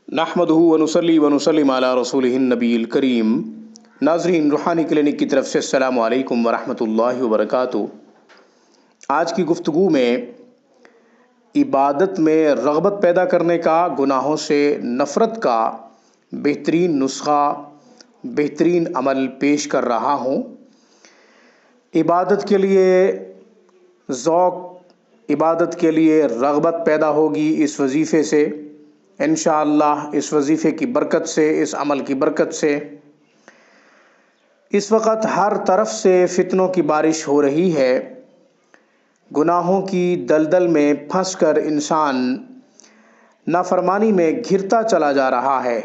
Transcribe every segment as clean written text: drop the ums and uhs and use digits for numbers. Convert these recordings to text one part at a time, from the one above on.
نحمدہ ونصلی ونسلم علی رسولہ النبی الکریم۔ ناظرین، روحانی کلینک کی طرف سے السلام علیکم ورحمۃ اللہ وبرکاتہ۔ آج کی گفتگو میں عبادت میں رغبت پیدا کرنے کا، گناہوں سے نفرت کا بہترین نسخہ، بہترین عمل پیش کر رہا ہوں۔ عبادت کے لیے ذوق، عبادت کے لیے رغبت پیدا ہوگی اس وظیفے سے انشاءاللہ، اس وظیفے کی برکت سے، اس عمل کی برکت سے۔ اس وقت ہر طرف سے فتنوں کی بارش ہو رہی ہے، گناہوں کی دلدل میں پھنس کر انسان نافرمانی میں گھرتا چلا جا رہا ہے۔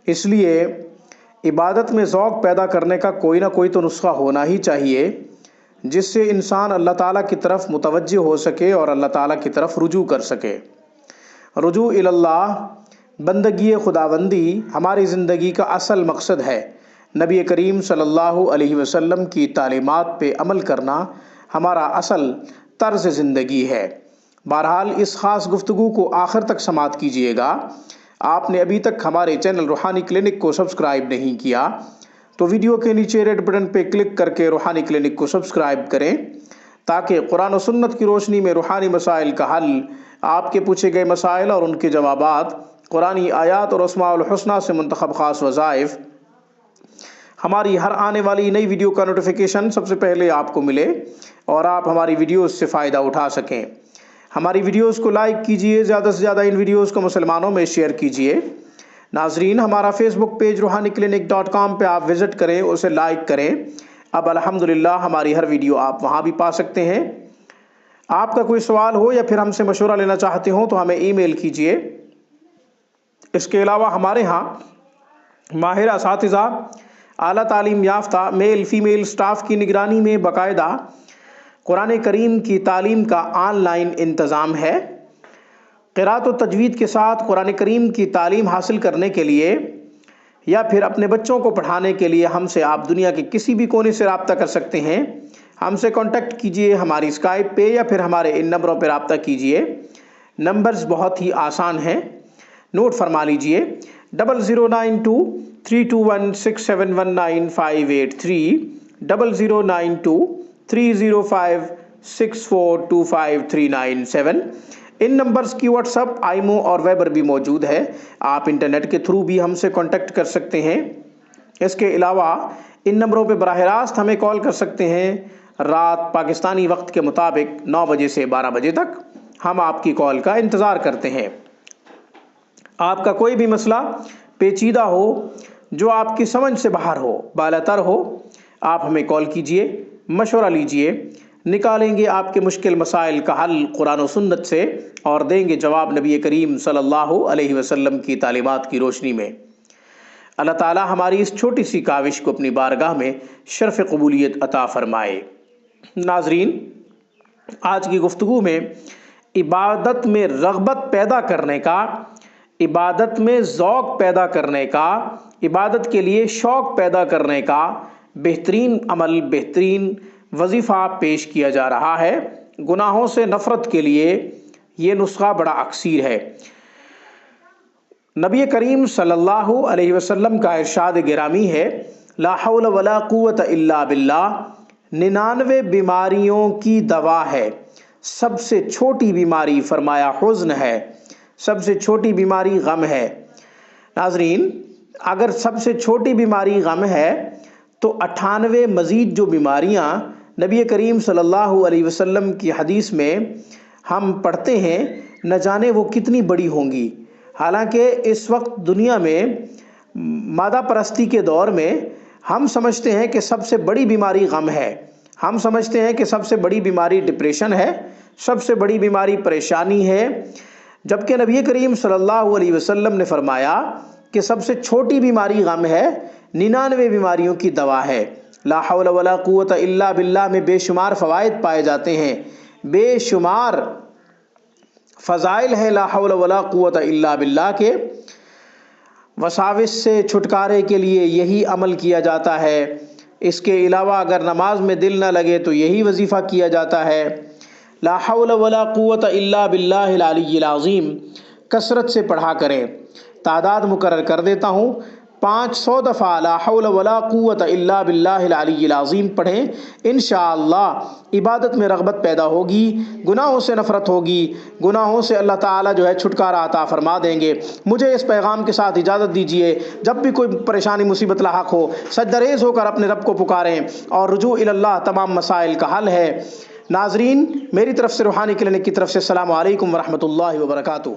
اس لیے عبادت میں ذوق پیدا کرنے کا کوئی نہ کوئی تو نسخہ ہونا ہی چاہیے، جس سے انسان اللہ تعالیٰ کی طرف متوجہ ہو سکے اور اللہ تعالیٰ کی طرف رجوع کر سکے۔ رجوع الی اللہ، بندگی خداوندی ہماری زندگی کا اصل مقصد ہے۔ نبی کریم صلی اللہ علیہ وسلم کی تعلیمات پہ عمل کرنا ہمارا اصل طرز زندگی ہے۔ بہرحال اس خاص گفتگو کو آخر تک سماعت کیجیے گا۔ آپ نے ابھی تک ہمارے چینل روحانی کلینک کو سبسکرائب نہیں کیا تو ویڈیو کے نیچے ریڈ بٹن پہ کلک کر کے روحانی کلینک کو سبسکرائب کریں، تاکہ قرآن و سنت کی روشنی میں روحانی مسائل کا حل، آپ کے پوچھے گئے مسائل اور ان کے جوابات، قرآنی آیات اور اسماء الحسنہ سے منتخب خاص وظائف، ہماری ہر آنے والی نئی ویڈیو کا نوٹیفیکیشن سب سے پہلے آپ کو ملے اور آپ ہماری ویڈیوز سے فائدہ اٹھا سکیں۔ ہماری ویڈیوز کو لائک کیجئے، زیادہ سے زیادہ ان ویڈیوز کو مسلمانوں میں شیئر کیجئے۔ ناظرین، ہمارا فیس بک پیج روحانیکلینک.com پہ آپ وزٹ کریں، اسے لائک کریں۔ اب الحمدللہ ہماری ہر ویڈیو آپ وہاں بھی پا سکتے ہیں۔ آپ کا کوئی سوال ہو یا پھر ہم سے مشورہ لینا چاہتے ہوں تو ہمیں ای میل کیجئے۔ اس کے علاوہ ہمارے ہاں ماہر اساتذہ، اعلیٰ تعلیم یافتہ میل فیمیل سٹاف کی نگرانی میں باقاعدہ قرآن کریم کی تعلیم کا آن لائن انتظام ہے۔ قرأت و تجوید کے ساتھ قرآن کریم کی تعلیم حاصل کرنے کے لیے یا پھر اپنے بچوں کو پڑھانے کے لیے ہم سے آپ دنیا کے کسی بھی کونے سے رابطہ کر سکتے ہیں۔ ہم سے کانٹیکٹ کیجئے، ہماری اسکائپ پہ یا پھر ہمارے ان نمبروں پہ رابطہ کیجئے۔ نمبرز بہت ہی آسان ہیں، نوٹ فرما لیجئے: 00923216719583، 00923056425397۔ ان نمبرز کی واٹس ایپ، آئیمو اور ویبر بھی موجود ہے۔ آپ انٹرنیٹ کے تھرو بھی ہم سے کانٹیکٹ کر سکتے ہیں۔ اس کے علاوہ ان نمبروں پہ براہ راست ہمیں کال کر سکتے ہیں رات پاکستانی وقت کے مطابق 9 بجے سے 12 بجے تک۔ ہم آپ کی کال کا انتظار کرتے ہیں۔ آپ کا کوئی بھی مسئلہ پیچیدہ ہو، جو آپ کی سمجھ سے باہر ہو، بالاتر ہو، آپ ہمیں کال کیجئے، مشورہ لیجئے، نکالیں گے آپ کے مشکل مسائل کا حل قرآن و سنت سے اور دیں گے جواب نبی کریم صلی اللہ علیہ وسلم کی تعلیمات کی روشنی میں۔ اللہ تعالی ہماری اس چھوٹی سی کاوش کو اپنی بارگاہ میں شرف قبولیت عطا فرمائے۔ ناظرین، آج کی گفتگو میں عبادت میں رغبت پیدا کرنے کا، عبادت میں ذوق پیدا کرنے کا، عبادت کے لیے شوق پیدا کرنے کا بہترین عمل، بہترین وظیفہ پیش کیا جا رہا ہے۔ گناہوں سے نفرت کے لیے یہ نسخہ بڑا اکثیر ہے۔ نبی کریم صلی اللہ علیہ وسلم کا ارشاد گرامی ہے: لا حول ولا قوت الا باللہ، 99 بیماریوں کی دوا ہے، سب سے چھوٹی بیماری فرمایا حزن ہے، سب سے چھوٹی بیماری غم ہے۔ ناظرین، اگر سب سے چھوٹی بیماری غم ہے تو 98 مزید جو بیماریاں نبی کریم صلی اللہ علیہ وسلم کی حدیث میں ہم پڑھتے ہیں، نہ جانے وہ کتنی بڑی ہوں گی۔ حالانکہ اس وقت دنیا میں مادہ پرستی کے دور میں ہم سمجھتے ہیں کہ سب سے بڑی بیماری غم ہے، ہم سمجھتے ہیں کہ سب سے بڑی بیماری ڈپریشن ہے، سب سے بڑی بیماری پریشانی ہے، جبکہ نبی کریم صلی اللہ علیہ وسلم نے فرمایا کہ سب سے چھوٹی بیماری غم ہے، 99 بیماریوں کی دوا ہے۔ لا حول ولا قوت الا باللہ میں بے شمار فوائد پائے جاتے ہیں، بے شمار فضائل ہیں لا حول ولا قوت الا باللہ کے۔ وساوس سے چھٹکارے کے لیے یہی عمل کیا جاتا ہے۔ اس کے علاوہ اگر نماز میں دل نہ لگے تو یہی وظیفہ کیا جاتا ہے۔ لا حول ولا قوت الا باللہ العلی العظیم، کثرت سے پڑھا کریں۔ تعداد مقرر کر دیتا ہوں، 500 دفعہ لا حول ولا قوت الا باللہ العلی العظیم پڑھیں۔ انشاءاللہ عبادت میں رغبت پیدا ہوگی، گناہوں سے نفرت ہوگی، گناہوں سے اللہ تعالیٰ جو ہے چھٹکارا عطا فرما دیں گے۔ مجھے اس پیغام کے ساتھ اجازت دیجیے، جب بھی کوئی پریشانی مصیبت لاحق ہو سجدہ ریز ہو کر اپنے رب کو پکاریں، اور رجوع اللہ تمام مسائل کا حل ہے۔ ناظرین، میری طرف سے روحانی کلینک کی طرف سے السلام علیکم ورحمۃ اللہ وبرکاتہ۔